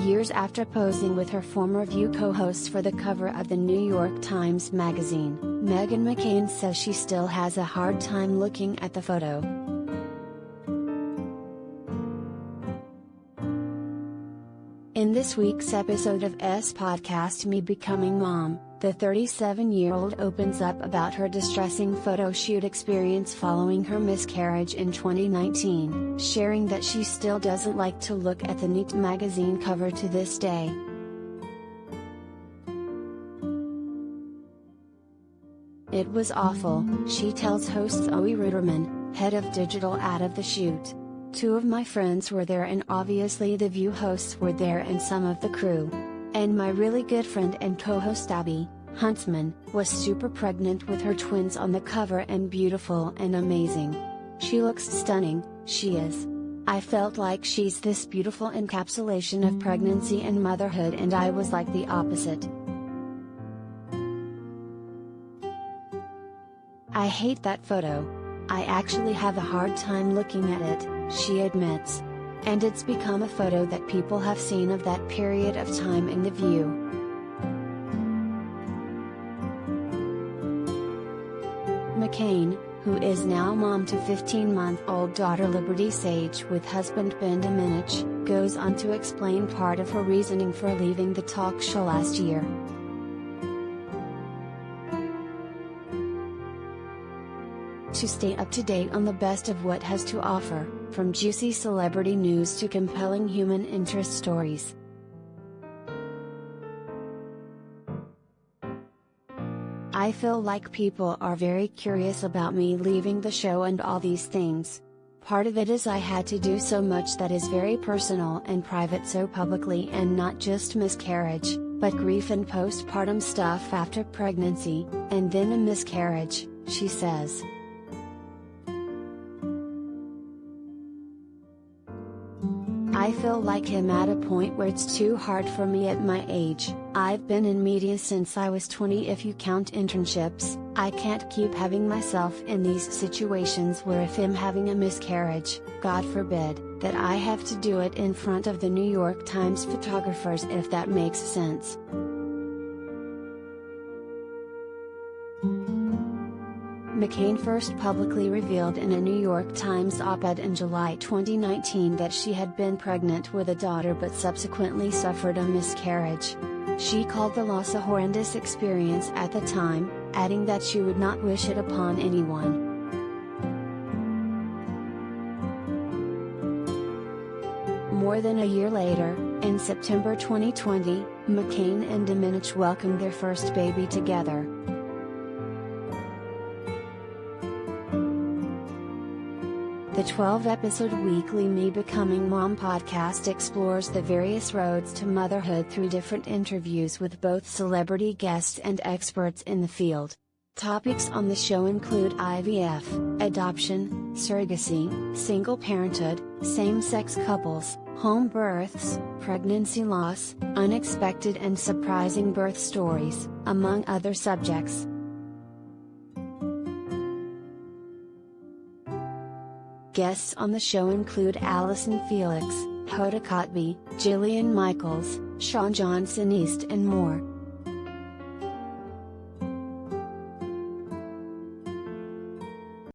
years after posing with her former View co-host for the cover of the New York Times Magazine, Meghan McCain says she still has a hard time looking at the photo. In this week's episode of S podcast Me Becoming Mom, the 37-year-old opens up about her distressing photo shoot experience following her miscarriage in 2019, sharing that she still doesn't like to look at the NYT Magazine cover to this day. It was awful, she tells host Zoë Ruderman, head of digital of the shoot. Two of my friends were there and obviously the View hosts were there and some of the crew. And my really good friend and co-host Abby Huntsman was super pregnant with her twins on the cover and beautiful and amazing. She looks stunning, she is. I felt like she's this beautiful encapsulation of pregnancy and motherhood and I was like the opposite. I hate that photo. I actually have a hard time looking at it, she admits. And it's become a photo that people have seen of that period of time in the View. McCain, who is now mom to 15-month-old daughter Liberty Sage with husband Ben Domenech, goes on to explain part of her reasoning for leaving the talk show last year. To stay up to date on the best of what has to offer, from juicy celebrity news to compelling human interest stories. I feel like people are very curious about me leaving the show and all these things. Part of it is I had to do so much that is very personal and private so publicly, and not just miscarriage, but grief and postpartum stuff after pregnancy, and then a miscarriage, she says. I feel like I'm at a point where it's too hard for me at my age. I've been in media since I was 20 if you count internships. I can't keep having myself in these situations where if I'm having a miscarriage, God forbid, that I have to do it in front of the New York Times photographers, if that makes sense. McCain first publicly revealed in a New York Times op-ed in July 2019 that she had been pregnant with a daughter but subsequently suffered a miscarriage. She called the loss a horrendous experience at the time, adding that she would not wish it upon anyone. More than a year later, in September 2020, McCain and Domenech welcomed their first baby together. The 12-episode weekly Me Becoming Mom podcast explores the various roads to motherhood through different interviews with both celebrity guests and experts in the field. Topics on the show include IVF, adoption, surrogacy, single parenthood, same-sex couples, home births, pregnancy loss, unexpected and surprising birth stories, among other subjects. Guests on the show include Alison Felix, Hoda Kotb, Jillian Michaels, Sean Johnson East and more.